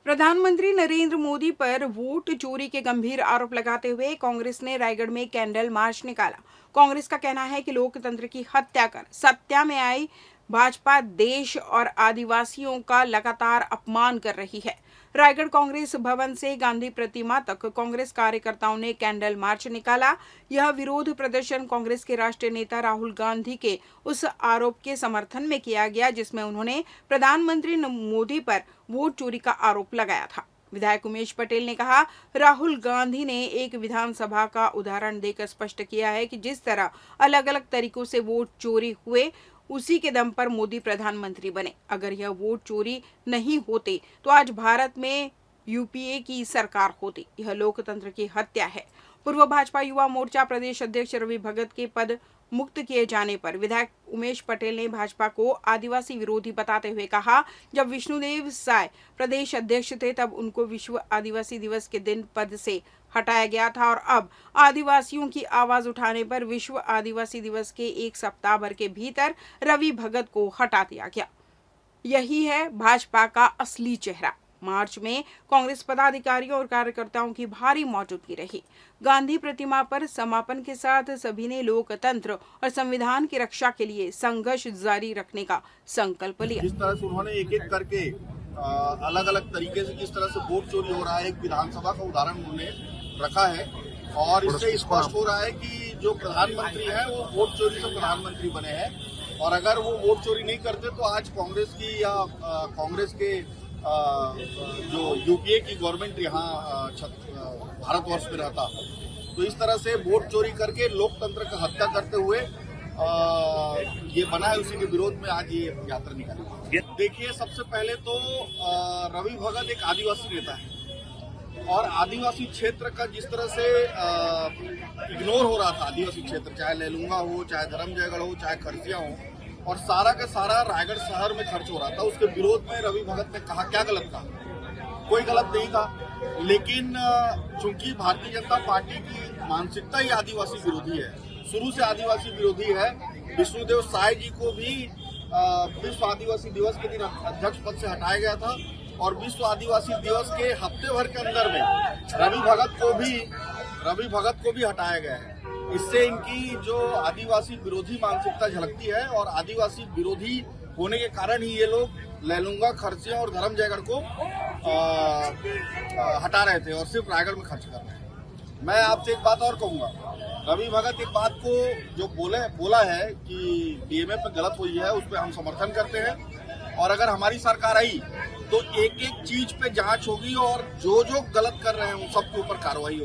प्रधानमंत्री नरेंद्र मोदी पर वोट चोरी के गंभीर आरोप लगाते हुए कांग्रेस ने रायगढ़ में कैंडल मार्च निकाला। कांग्रेस का कहना है कि लोकतंत्र की हत्या कर सत्ता में आई भाजपा देश और आदिवासियों का लगातार अपमान कर रही है। रायगढ़ कांग्रेस भवन से गांधी प्रतिमा तक कांग्रेस कार्यकर्ताओं ने कैंडल मार्च निकाला। यह विरोध प्रदर्शन कांग्रेस के राष्ट्रीय नेता राहुल गांधी के उस आरोप के समर्थन में किया गया जिसमें उन्होंने प्रधानमंत्री मोदी पर वोट चोरी का आरोप लगाया था। विधायक उमेश पटेल ने कहा, राहुल गांधी ने एक विधानसभा का उदाहरण देकर स्पष्ट किया है कि जिस तरह अलग अलग तरीकों से वोट चोरी हुए उसी के दम पर मोदी प्रधानमंत्री बने। अगर यह वोट चोरी नहीं होते तो आज भारत में यूपीए की सरकार होती। यह लोकतंत्र की हत्या है। पूर्व भाजपा युवा मोर्चा प्रदेश अध्यक्ष रवि भगत के पद मुक्त किए जाने पर विधायक उमेश पटेल ने भाजपा को आदिवासी विरोधी बताते हुए कहा, जब विष्णुदेव साय प्रदेश अध्यक्ष थे तब उनको विश्व आदिवासी दिवस के दिन पद से हटाया गया था और अब आदिवासियों की आवाज उठाने पर विश्व आदिवासी दिवस के एक सप्ताह भर के भीतर रवि भगत को हटा दिया गया। यही है भाजपा का असली चेहरा। मार्च में कांग्रेस पदाधिकारियों और कार्यकर्ताओं की भारी मौजूदगी रही। गांधी प्रतिमा पर समापन के साथ सभी ने लोकतंत्र और संविधान की रक्षा के लिए संघर्ष जारी रखने का संकल्प लिया। जिस तरह से उन्होंने एक एक करके अलग अलग तरीके से जिस तरह से वोट चोरी हो रहा है, एक विधानसभा का उदाहरण उन्होंने रखा है और इससे स्पष्ट हो रहा है कि जो प्रधानमंत्री है वो वोट चोरी से प्रधानमंत्री बने हैं। और अगर वो वोट चोरी नहीं करते तो आज कांग्रेस की या कांग्रेस के जो यूपीए की गवर्नमेंट यहाँ भारतवर्ष में रहता। तो इस तरह से वोट चोरी करके लोकतंत्र का हत्या करते हुए ये बना है, उसी के विरोध में आज ये यात्रा निकाली। देखिए, सबसे पहले तो रवि भगत एक आदिवासी नेता है और आदिवासी क्षेत्र का जिस तरह से इग्नोर हो रहा था, आदिवासी क्षेत्र चाहे लेलुंगा हो, चाहे धर्मजयगढ़ हो, चाहे खरसिया हो, और सारा का सारा रायगढ़ शहर में खर्च हो रहा था, उसके विरोध में रवि भगत ने कहा। क्या गलत कहा? कोई गलत नहीं कहा, लेकिन चूंकि भारतीय जनता पार्टी की मानसिकता ही आदिवासी विरोधी है, शुरू से आदिवासी विरोधी है। विष्णुदेव साय जी को भी विश्व आदिवासी दिवस के दिन अध्यक्ष पद से हटाया गया था और विश्व आदिवासी दिवस के हफ्ते भर के अंदर में रवि भगत को भी हटाया गया है। इससे इनकी जो आदिवासी विरोधी मानसिकता झलकती है और आदिवासी विरोधी होने के कारण ही ये लोग लेलुंगा, खरसिया और धर्मजयगढ़ को हटा रहे थे और सिर्फ रायगढ़ में खर्च कर रहे हैं। मैं आपसे एक बात और कहूंगा, रवि भगत एक बात को जो बोला है कि डीएमए पे गलत हुई है, उस पर हम समर्थन करते हैं और अगर हमारी सरकार आई तो एक एक चीज पे जांच होगी और जो गलत कर रहे हैं उन सबके ऊपर कार्रवाई होगी।